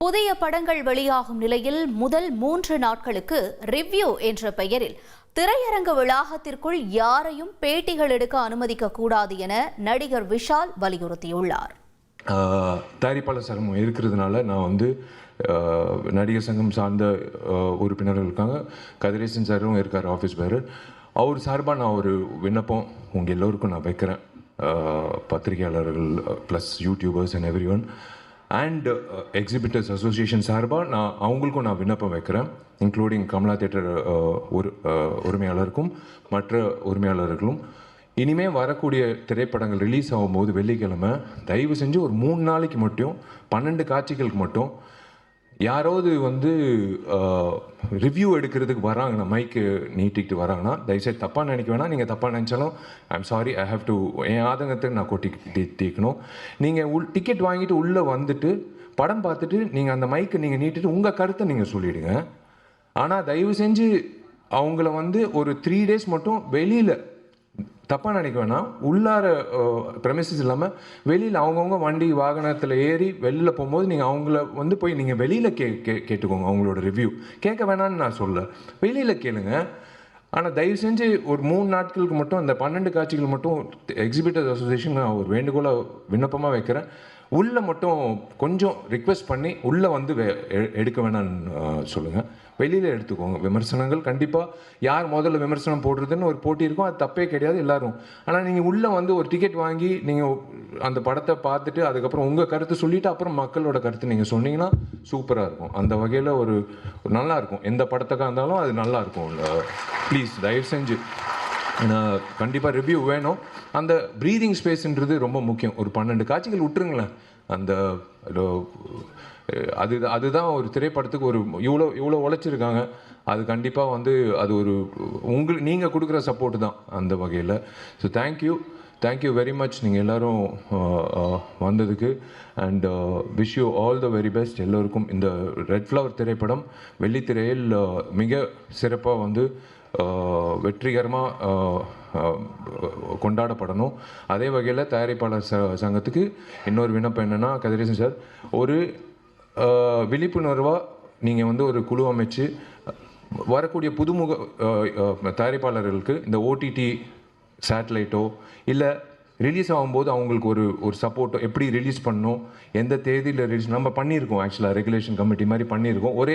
புதிய படங்கள் வெளியாகும் நிலையில் முதல் 3 நாட்களுக்கு ரிவ்யூ என்ற பெயரில் திரையரங்க வளாகத்திற்குள் யாரையும் பேட்டிகள் எடுக்க அனுமதிக்க கூடாது என நடிகர் விஷால் வலியுறுத்தியுள்ளார். தயாரிப்பாளர் சங்கம் இருக்கிறதுனால நான் நடிகர் சங்கம் சார்ந்த உறுப்பினர்கள் இருக்காங்க. கதிரேசன் சாரும் இருக்கார், ஆஃபீஸ் பேர். அவர் சார்பாக நான் ஒரு விண்ணப்பம் உங்கள் எல்லோருக்கும் நான் வைக்கிறேன். பத்திரிகையாளர்கள் plus YouTubers and every one and exhibitors association சார்பாக அவங்களுக்கும் நான் விண்ணப்பம் வைக்கிறேன். இன்க்ளூடிங் கமலா தியேட்டர் உரிமையாளருக்கும் மற்ற உரிமையாளர்களும் இனிமேல் வரக்கூடிய திரைப்படங்கள் ரிலீஸ் ஆகும்போது வெள்ளிக்கிழமை தயவு செஞ்சு ஒரு 3 நாளைக்கு மட்டும் 12 காட்சிகளுக்கு மட்டும் யாராவது ரிவ்யூ எடுக்கிறதுக்கு வராங்கன்னா, மைக்கு நீட்டிக்கிட்டு வராங்கன்னா, தயவுசெய்து தப்பாக நினைக்க வேணாம். நீங்கள் தப்பாக நினச்சாலும் I'm sorry, I have to என் ஆதங்கத்தை நான் தீக்கணும். நீங்கள் டிக்கெட் வாங்கிட்டு உள்ளே வந்துட்டு படம் பார்த்துட்டு நீங்கள் அந்த மைக்கை நீங்கள் நீட்டிட்டு உங்கள் கருத்தை நீங்கள் சொல்லிவிடுங்க. ஆனால் தயவு செஞ்சு அவங்கள ஒரு 3 days மட்டும் வெளியில் தப்பாக நினைக்க வேணாம். உள்ளார ப்ரெமிசஸ் இல்லாமல் வெளியில் அவங்கவுங்க வண்டி வாகனத்தில் ஏறி வெளியில் போகும்போது நீங்கள் அவங்கள போய் நீங்கள் வெளியில் கேட்டுக்கோங்க. அவங்களோட ரிவ்யூ கேட்க வேணான்னு நான் சொல்ல, வெளியில் கேளுங்க. ஆனால் தயவு செஞ்சு ஒரு 3 நாட்களுக்கு மட்டும் அந்த 12 காட்சிகள் மட்டும் எக்ஸிபிட்டர்ஸ் அசோசியேஷன் நான் ஒரு வேண்டுகோளை விண்ணப்பமாக வைக்கிறேன். உள்ளே மட்டும் கொஞ்சம் ரிக்வெஸ்ட் பண்ணி உள்ளே எடுக்க வேணான்னு சொல்லுங்கள். வெளியில் எடுத்துக்கோங்க. விமர்சனங்கள் கண்டிப்பாக யார் முதல்ல விமர்சனம் போடுறதுன்னு ஒரு போட்டி இருக்கும், அது தப்பே கிடையாது எல்லாரும். ஆனால் நீங்கள் உள்ளே ஒரு டிக்கெட் வாங்கி நீங்கள் அந்த படத்தை பார்த்துட்டு அதுக்கப்புறம் உங்கள் கருத்து சொல்லிவிட்டு அப்புறம் மக்களோட கருத்து நீங்கள் சொன்னீங்கன்னா சூப்பராக இருக்கும். அந்த வகையில் ஒரு நல்லாயிருக்கும். எந்த படத்துக்காக இருந்தாலும் அது நல்லாயிருக்கும். ப்ளீஸ் தயவு செஞ்சு கண்டிப்பாக ரிவ்யூ வேணும். அந்த ப்ரீதிங் ஸ்பேஸ்ன்றது ரொம்ப முக்கியம். ஒரு 12 காட்சிகள் விட்டுருங்களேன். அந்த அதுதான் ஒரு திரைப்படத்துக்கு இவ்வளோ உழைச்சிருக்காங்க. அது கண்டிப்பாக அது ஒரு நீங்கள் கொடுக்குற சப்போர்ட் தான் அந்த வகையில். ஸோ தேங்க்யூ வெரி மச் நீங்கள் எல்லோரும் வந்ததுக்கு. And wish you all the very best எல்லோருக்கும். இந்த ரெட் ஃப்ளவர் திரைப்படம் வெள்ளித்திரையில் மிக சிறப்பாக வெற்றிகரமாக கொண்டாடப்படணும். அதே வகையில் தயாரிப்பாளர் சங்கத்துக்கு இன்னொரு விண்ணப்பம் என்னென்னா, கதிரேசன் சார் ஒரு விழிப்புணர்வாக நீங்கள் ஒரு குழு அமைச்சு வரக்கூடிய புதுமுக தயாரிப்பாளர்களுக்கு இந்த ஓடிடி சேட்டலைட்டோ இல்லை ரிலீஸ் ஆகும்போது அவங்களுக்கு ஒரு சப்போர்ட்டோ, எப்படி ரிலீஸ் பண்ணணும், எந்த தேதியில் ரிலீஸ் நம்ம பண்ணியிருக்கோம். ஆக்சுவலாக ரெகுலேஷன் கமிட்டி மாதிரி பண்ணியிருக்கோம். ஒரே